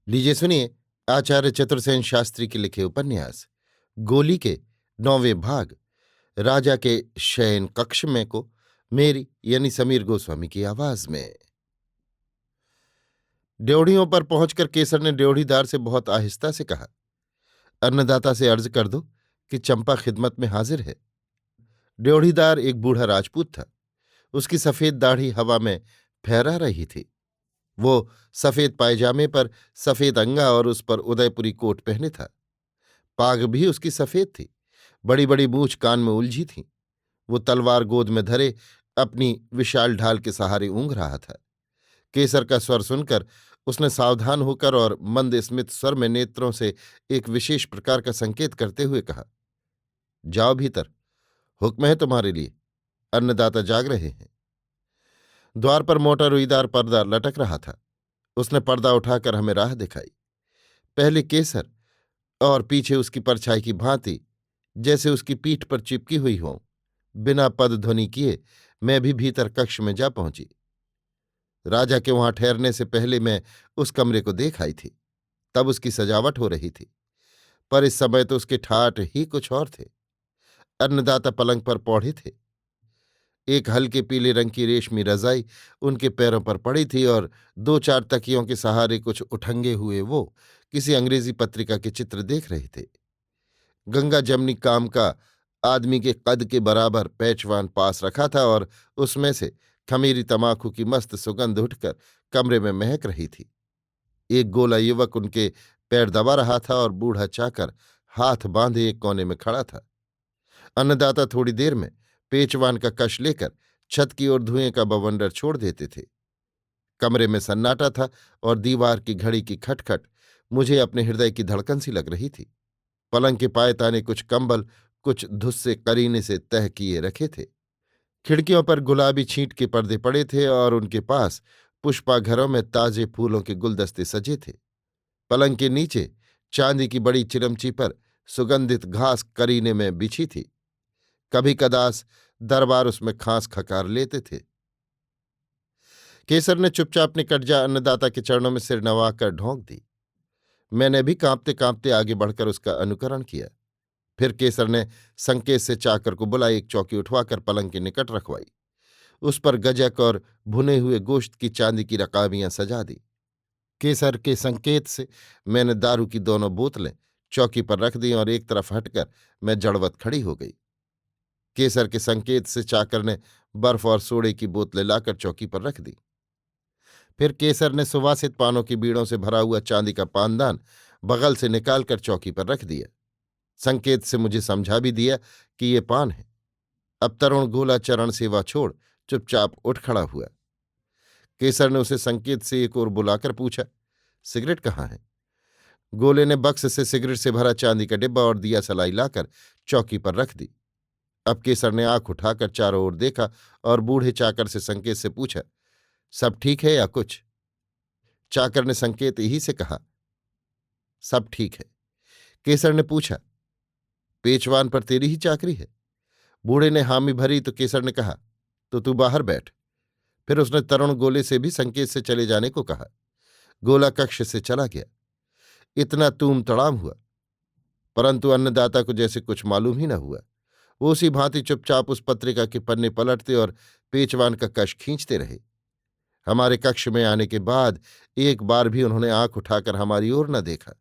लीजिए सुनिए आचार्य चतुर्सेन शास्त्री के लिखे उपन्यास गोली के 9वें भाग राजा के शयन कक्ष में को मेरी यानी समीर गोस्वामी की आवाज में। ड्योढ़ियों पर पहुंचकर केसर ने ड्योढ़ीदार से बहुत आहिस्ता से कहा, अन्नदाता से अर्ज कर दो कि चंपा खिदमत में हाजिर है। ड्योढ़ीदार एक बूढ़ा राजपूत था। उसकी सफेद दाढ़ी हवा में फहरा रही थी। वो सफेद पायजामे पर सफेद अंगा और उस पर उदयपुरी कोट पहने था। पाग भी उसकी सफेद थी। बड़ी बड़ी मूछ कान में उलझी थी। वो तलवार गोद में धरे अपनी विशाल ढाल के सहारे ऊँघ रहा था। केसर का स्वर सुनकर उसने सावधान होकर और मंद स्मित स्वर में नेत्रों से एक विशेष प्रकार का संकेत करते हुए कहा, जाओ भीतर, हुक्म है तुम्हारे लिए, अन्नदाता जाग रहे हैं। द्वार पर मोटा रुईदार पर्दा लटक रहा था। उसने पर्दा उठाकर हमें राह दिखाई। पहले केसर और पीछे उसकी परछाई की भांति जैसे उसकी पीठ पर चिपकी हुई हों, बिना पद ध्वनि किए मैं भी भीतर कक्ष में जा पहुंची। राजा के वहां ठहरने से पहले मैं उस कमरे को देख आई थी। तब उसकी सजावट हो रही थी, पर इस समय तो उसके ठाठ ही कुछ और थे। अन्नदाता पलंग पर पौड़े थे। एक हल्के पीले रंग की रेशमी रजाई उनके पैरों पर पड़ी थी और दो चार तकियों के सहारे कुछ उठंगे हुए वो किसी अंग्रेजी पत्रिका के चित्र देख रहे थे। गंगा जमनी काम का आदमी के कद के बराबर पैचवान पास रखा था और उसमें से खमीरी तमाकू की मस्त सुगंध उठकर कमरे में महक रही थी। एक गोला युवक उनके पैर दबा रहा था और बूढ़ा चाकर हाथ बांधे एक कोने में खड़ा था। अन्नदाता थोड़ी देर में पेचवान का कश लेकर छत की ओर धुएं का बवंडर छोड़ देते थे। कमरे में सन्नाटा था और दीवार की घड़ी की खटखट मुझे अपने हृदय की धड़कन सी लग रही थी। पलंग के पायताने कुछ कंबल, कुछ धुस्से करीने से तह किए रखे थे। खिड़कियों पर गुलाबी छींट के पर्दे पड़े थे और उनके पास पुष्पाघरों में ताजे फूलों के गुलदस्ते सजे थे। पलंग के नीचे चांदी की बड़ी चिरमची पर सुगंधित घास करीने में बिछी थी। कभी कदास दरबार उसमें खांस खकार लेते थे। केसर ने चुपचाप निकट जा अन्नदाता के चरणों में सिर नवाकर ढोंक दी। मैंने भी कांपते कांपते आगे बढ़कर उसका अनुकरण किया। फिर केसर ने संकेत से चाकर को बुलाई एक चौकी उठवाकर पलंग के निकट रखवाई। उस पर गजक और भुने हुए गोश्त की चांदी की रकाबियां सजा दी। केसर के संकेत से मैंने दारू की दोनों बोतलें चौकी पर रख दी और एक तरफ हटकर मैं जड़वत खड़ी हो गई। केसर के संकेत से चाकर ने बर्फ और सोडे की बोतलें लाकर चौकी पर रख दी। फिर केसर ने सुवासित पानों की बीड़ों से भरा हुआ चांदी का पानदान बगल से निकालकर चौकी पर रख दिया। संकेत से मुझे समझा भी दिया कि ये पान है। अब तरुण गोला चरण सेवा छोड़ चुपचाप उठ खड़ा हुआ। केसर ने उसे संकेत से एक ओर बुलाकर पूछा, सिगरेट कहाँ है? गोले ने बक्स से सिगरेट से भरा चांदी का डिब्बा और दिया सलाई लाकर चौकी पर रख दी। अब केसर ने आंख उठाकर चारों ओर देखा और बूढ़े चाकर से संकेत से पूछा, सब ठीक है या कुछ? चाकर ने संकेत ही से कहा, सब ठीक है। केसर ने पूछा, पेचवान पर तेरी ही चाकरी है? बूढ़े ने हामी भरी तो केसर ने कहा, तो तू बाहर बैठ। फिर उसने तरुण गोले से भी संकेत से चले जाने को कहा। गोला कक्ष से चला गया। इतना तूम तड़ाम हुआ, परंतु अन्नदाता को जैसे कुछ मालूम ही न हुआ। वो उसी भांति चुपचाप उस पत्रिका के पन्ने पलटते और पेचवान का कश खींचते रहे। हमारे कक्ष में आने के बाद एक बार भी उन्होंने आंख उठाकर हमारी ओर न देखा।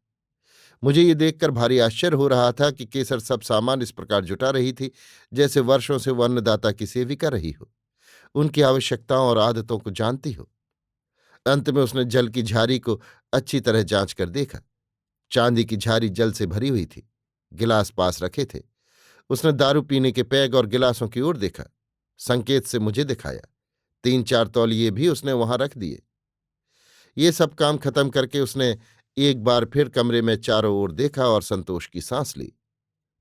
मुझे ये देखकर भारी आश्चर्य हो रहा था कि केसर सब सामान इस प्रकार जुटा रही थी जैसे वर्षों से वो अन्नदाता की सेविका रही हो, उनकी आवश्यकताओं और आदतों को जानती हो। अंत में उसने जल की झारी को अच्छी तरह जांच कर देखा। चांदी की झारी जल से भरी हुई थी। गिलास पास रखे थे। उसने दारू पीने के पैग और गिलासों की ओर देखा। संकेत से मुझे दिखाया। 3-4 तौलिए भी उसने वहां रख दिए। ये सब काम खत्म करके उसने एक बार फिर कमरे में चारों ओर देखा और संतोष की सांस ली।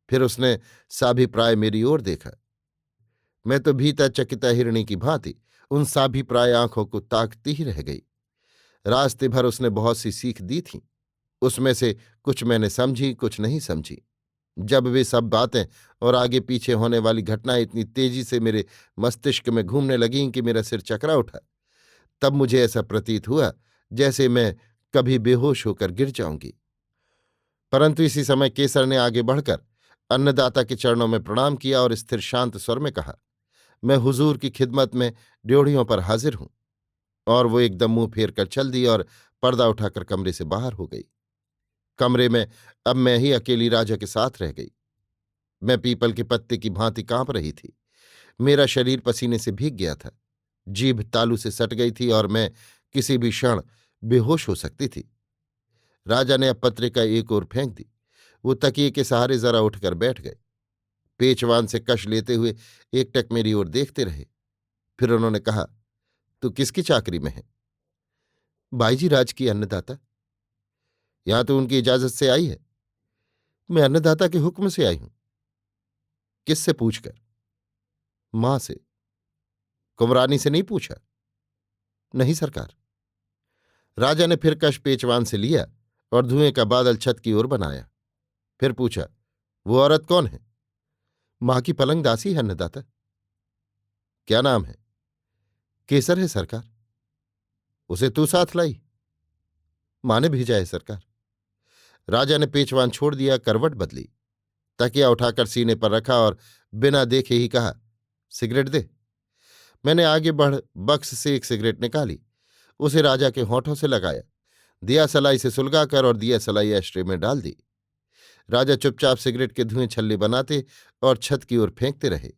फिर उसने साभिप्राय मेरी ओर देखा। मैं तो भीतर चकिता हिरणी की भांति उन साभिप्राय आंखों को ताकती ही रह गई। रास्ते भर उसने बहुत सी सीख दी थी। उसमें से कुछ मैंने समझी, कुछ नहीं समझी। जब वे सब बातें और आगे पीछे होने वाली घटनाएं इतनी तेजी से मेरे मस्तिष्क में घूमने लगीं कि मेरा सिर चकरा उठा। तब मुझे ऐसा प्रतीत हुआ जैसे मैं कभी बेहोश होकर गिर जाऊंगी। परंतु इसी समय केसर ने आगे बढ़कर अन्नदाता के चरणों में प्रणाम किया और स्थिर शांत स्वर में कहा, मैं हुजूर की खिदमत में ड्योढ़ियों पर हाजिर हूं। और वो एकदम मुंह फेर कर चल दी और पर्दा उठाकर कमरे से बाहर हो गई। कमरे में अब मैं ही अकेली राजा के साथ रह गई। मैं पीपल के पत्ते की भांति कांप रही थी। मेरा शरीर पसीने से भीग गया था। जीभ तालू से सट गई थी और मैं किसी भी क्षण बेहोश हो सकती थी। राजा ने अब पत्रिका एक ओर फेंक दी। वो तकिए के सहारे जरा उठकर बैठ गए। पेचवान से कश लेते हुए एकटक मेरी ओर देखते रहे। फिर उन्होंने कहा, तू किसकी चाकरी में है? बाईजी राज की अन्नदाता। यहां तो उनकी इजाजत से आई है। मैं अन्नदाता के हुक्म से आई हूं। किससे पूछकर? मां से। कुंवरानी से नहीं पूछा? नहीं सरकार। राजा ने फिर कश पेचवान से लिया और धुएं का बादल छत की ओर बनाया। फिर पूछा, वो औरत कौन है? मां की पलंग दासी है अन्नदाता। क्या नाम है? केसर है सरकार। उसे तू साथ लाई? मां ने भेजा है सरकार। राजा ने पेचवान छोड़ दिया, करवट बदली, तकिया उठाकर सीने पर रखा और बिना देखे ही कहा, सिगरेट दे। मैंने आगे बढ़ बक्स से एक सिगरेट निकाली, उसे राजा के होठों से लगाया, दिया सलाई से सुलगाकर और दिया सलाई एस्ट्रे में डाल दी। राजा चुपचाप सिगरेट के धुएं छल्ले बनाते और छत की ओर फेंकते रहे।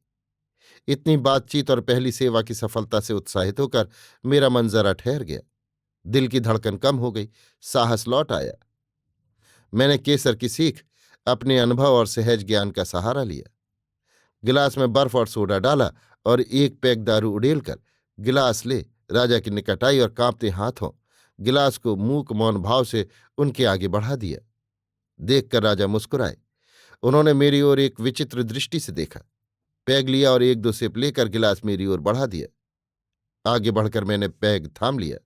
इतनी बातचीत और पहली सेवा की सफलता से उत्साहित होकर मेरा मन जरा ठहर गया। दिल की धड़कन कम हो गई, साहस लौट आया। मैंने केसर की सीख, अपने अनुभव और सहज ज्ञान का सहारा लिया। गिलास में बर्फ और सोडा डाला और एक पैक दारू उड़ेलकर गिलास ले राजा के निकट आई और कांपते हाथों गिलास को मूक मौन भाव से उनके आगे बढ़ा दिया। देखकर राजा मुस्कुराए। उन्होंने मेरी ओर एक विचित्र दृष्टि से देखा, पैग लिया और एक दो सिप लेकर गिलास मेरी ओर बढ़ा दिया। आगे बढ़कर मैंने पैग थाम लिया।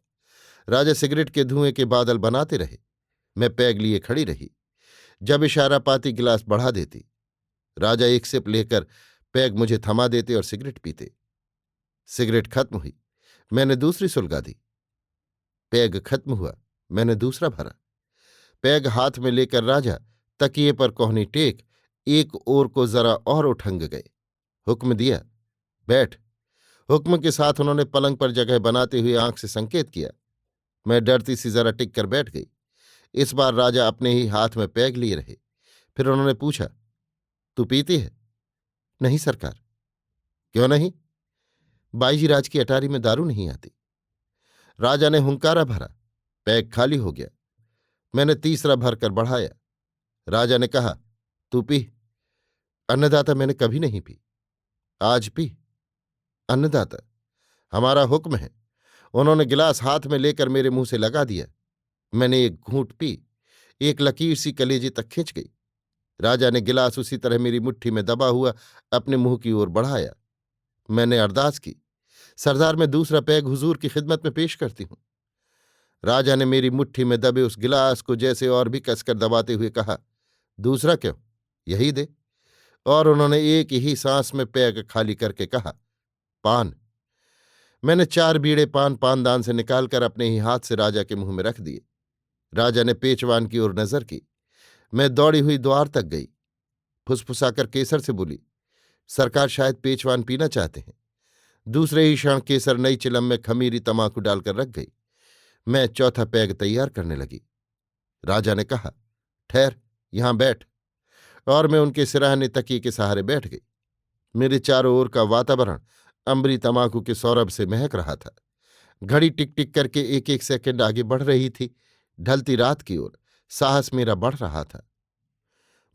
राजा सिगरेट के धुएं के बादल बनाते रहे। मैं पैग लिए खड़ी रही। जब इशारा पाती गिलास बढ़ा देती। राजा एक सिप लेकर पैग मुझे थमा देते और सिगरेट पीते। सिगरेट खत्म हुई, मैंने दूसरी सुलगा दी। पैग खत्म हुआ, मैंने दूसरा भरा। पैग हाथ में लेकर राजा तकिए पर कोहनी टेक एक ओर को जरा और उठंग गए। हुक्म दिया, बैठ। हुक्म के साथ उन्होंने पलंग पर जगह बनाते हुए आंख से संकेत किया। मैं डरती सी जरा टिक कर बैठ गई। इस बार राजा अपने ही हाथ में पैग लिए रहे। फिर उन्होंने पूछा, तू पीती है? नहीं सरकार। क्यों नहीं? बाईजी राज की अटारी में दारू नहीं आती। राजा ने हुंकारा भरा, पैग खाली हो गया। मैंने तीसरा भरकर बढ़ाया। राजा ने कहा, तू पी। अन्नदाता, मैंने कभी नहीं पी। आज पी। अन्नदाता, हमारा हुक्म है। उन्होंने गिलास हाथ में लेकर मेरे मुंह से लगा दिया। मैंने एक घूंट पी। एक लकीर सी कलेजे तक खिंच गई। राजा ने गिलास उसी तरह मेरी मुट्ठी में दबा हुआ अपने मुंह की ओर बढ़ाया। मैंने अरदास की, सरदार, मैं दूसरा पैग हुजूर की खिदमत में पेश करती हूं। राजा ने मेरी मुट्ठी में दबे उस गिलास को जैसे और भी कसकर दबाते हुए कहा, दूसरा क्यों, यही दे। और उन्होंने एक ही सांस में पैग खाली करके कहा, पान। मैंने 4 बीड़े पान पानदान से निकालकर अपने ही हाथ से राजा के मुंह में रख दिए। राजा ने पेचवान की ओर नजर की। मैं दौड़ी हुई द्वार तक गई। फुसफुसाकर केसर से बोली, सरकार शायद पेचवान पीना चाहते हैं। दूसरे ही क्षण केसर नई चिलम में खमीरी तमाकू डालकर रख गई। मैं चौथा पैग तैयार करने लगी। राजा ने कहा, ठहर, यहां बैठ। और मैं उनके सिराहने तकिए के सहारे बैठ गई। मेरे चारों ओर का वातावरण अंबरी तमाकू के सौरभ से महक रहा था। घड़ी टिक टिक करके एक एक सेकंड आगे बढ़ रही थी। ढलती रात की ओर साहस मेरा बढ़ रहा था।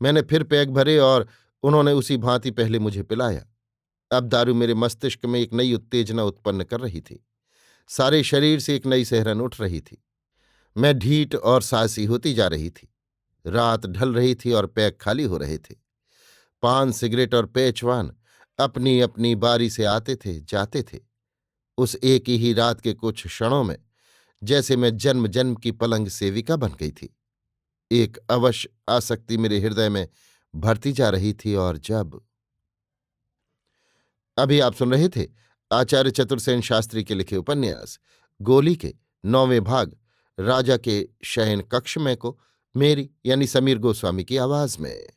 मैंने फिर पैग भरे और उन्होंने उसी भांति पहले मुझे पिलाया। अब दारू मेरे मस्तिष्क में एक नई उत्तेजना उत्पन्न कर रही थी। सारे शरीर से एक नई सिहरन उठ रही थी। मैं ढीठ और साहसी होती जा रही थी। रात ढल रही थी और पैग खाली हो रहे थे। पान, सिगरेट और पेचवान अपनी अपनी बारी से आते थे, जाते थे। उस एक ही रात के कुछ क्षणों में जैसे मैं जन्म जन्म की पलंग सेविका बन गई थी। एक अवश्य आसक्ति मेरे हृदय में भरती जा रही थी। और जब अभी आप सुन रहे थे आचार्य चतुर्सेन शास्त्री के लिखे उपन्यास गोली के 9वें भाग राजा के शयन कक्ष में को मेरी यानी समीर गोस्वामी की आवाज में।